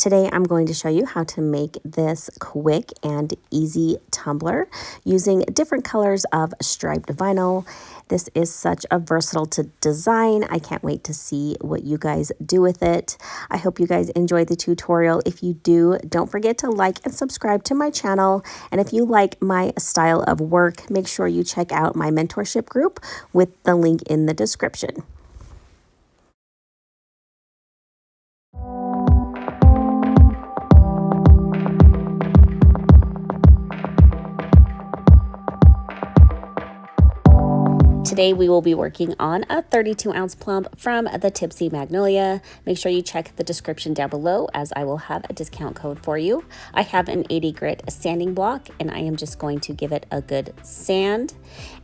Today I'm going to show you how to make this quick and easy tumbler using different colors of striped vinyl. This is such a versatile design. I can't wait to see what you guys do with it. I hope you guys enjoy the tutorial. If you do, don't forget to like and subscribe to my channel. And if you like my style of work, make sure you check out my mentorship group with the link in the description. Today we will be working on a 32-ounce plump from the Tipsy Magnolia. Make sure you check the description down below as I will have a discount code for you. I have an 80 grit sanding block and I am just going to give it a good sand.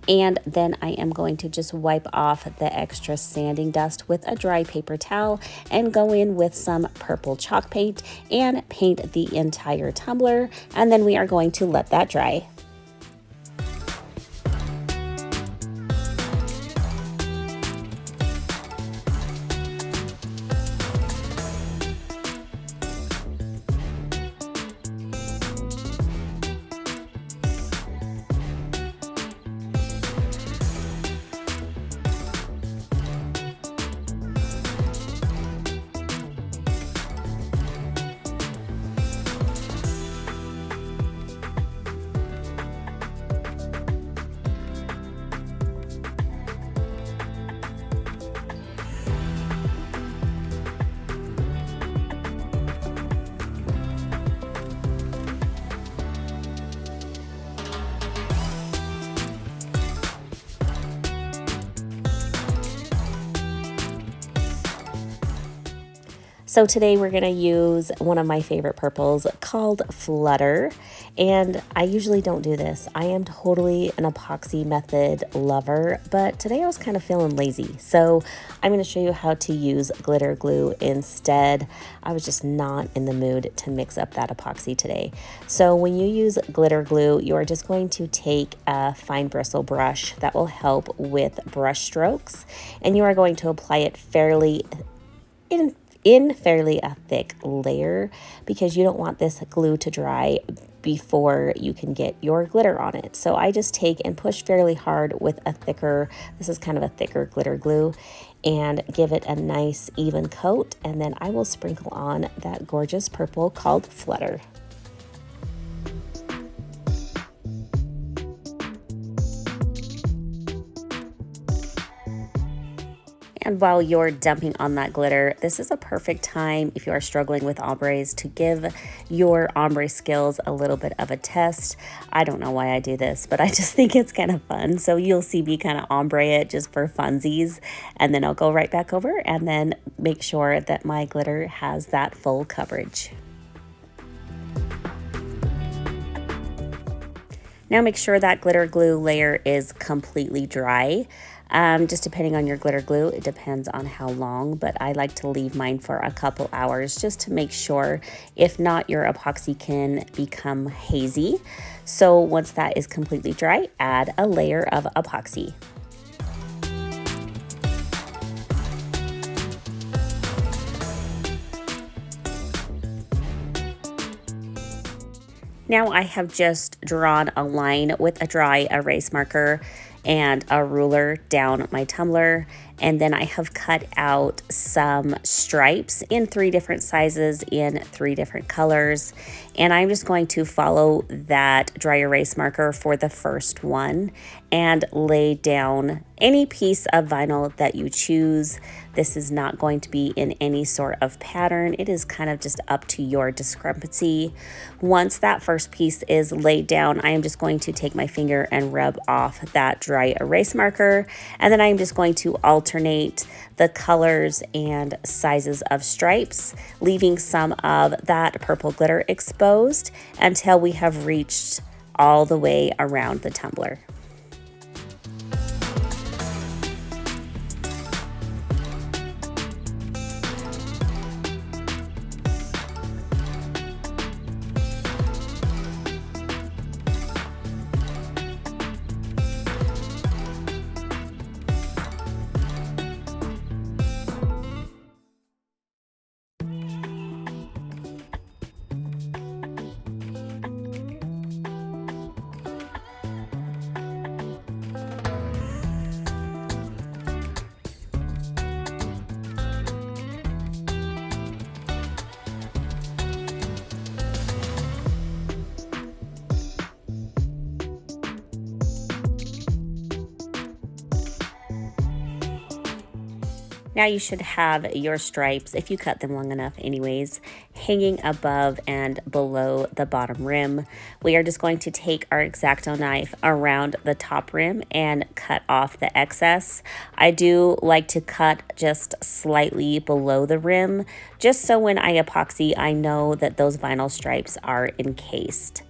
And then I am going to just wipe off the extra sanding dust with a dry paper towel and go in with some purple chalk paint and paint the entire tumbler. And then we are going to let that dry. So today we're going to use one of my favorite purples called Flutter, and I usually don't do this. I am totally an epoxy method lover, but today I was kind of feeling lazy. So I'm going to show you how to use glitter glue instead. I was just not in the mood to mix up that epoxy today. So when you use glitter glue, you are just going to take a fine bristle brush that will help with brush strokes, and you are going to apply it fairly in fairly a thick layer because you don't want this glue to dry before you can get your glitter on it. So I just take and push fairly hard with a thicker, this is kind of a thicker glitter glue, and give it a nice even coat, and then I will sprinkle on that gorgeous purple called Flutter. And while you're dumping on that glitter, this is a perfect time if you are struggling with ombres to give your ombre skills a little bit of a test. I don't know why I do this, but I just think it's kind of fun. So you'll see me kind of ombre it just for funsies, and then I'll go right back over and then make sure that my glitter has that full coverage. Now make sure that glitter glue layer is completely dry. Just depending on your glitter glue, it depends on how long, but I like to leave mine for a couple hours just to make sure. If not, your epoxy can become hazy. So once that is completely dry, add a layer of epoxy. Now I have just drawn a line with a dry erase marker and a ruler down my tumbler, and then I have cut out some stripes in 3 different sizes in 3 different colors, and I'm just going to follow that dry erase marker for the first one and lay down any piece of vinyl that you choose. This is not going to be in any sort of pattern. It is kind of just up to your discrepancy. Once that first piece is laid down, I am just going to take my finger and rub off that dry erase marker, and then I'm just going to alternate the colors and sizes of stripes, leaving some of that purple glitter exposed until we have reached all the way around the tumbler. Now you should have your stripes, if you cut them long enough anyways, hanging above and below the bottom rim. We are just going to take our X-Acto knife around the top rim and cut off the excess. I do like to cut just slightly below the rim, just so when I epoxy, I know that those vinyl stripes are encased.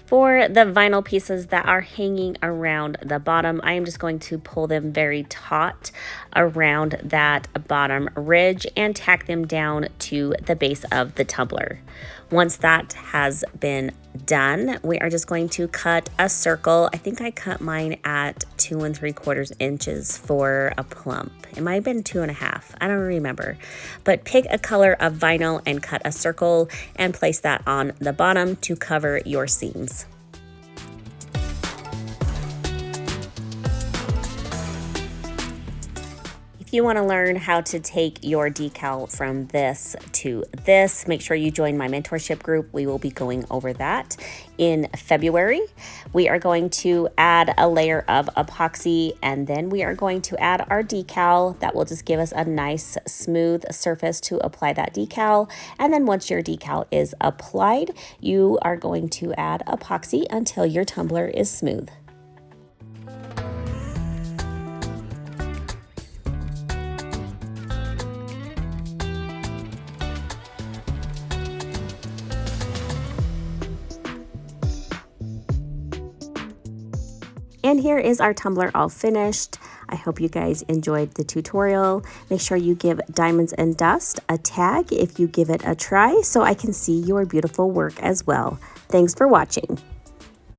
For the vinyl pieces that are hanging around the bottom, I am just going to pull them very taut around that bottom ridge and tack them down to the base of the tumbler. Once that has been done, we are just going to cut a circle. I think I cut mine at 2 3/4 inches for a plump. It might have been 2.5. I don't remember. But pick a color of vinyl and cut a circle and place that on the bottom to cover your seams. If you want to learn how to take your decal from this to this, make sure you join my mentorship group. We will be going over that in February. We are going to add a layer of epoxy, and then we are going to add our decal. That will just give us a nice smooth surface to apply that decal. And then once your decal is applied, you are going to add epoxy until your tumbler is smooth. And here is our tumbler all finished. I hope you guys enjoyed the tutorial. Make sure you give Diamonds and Dust a tag if you give it a try so I can see your beautiful work as well. Thanks for watching.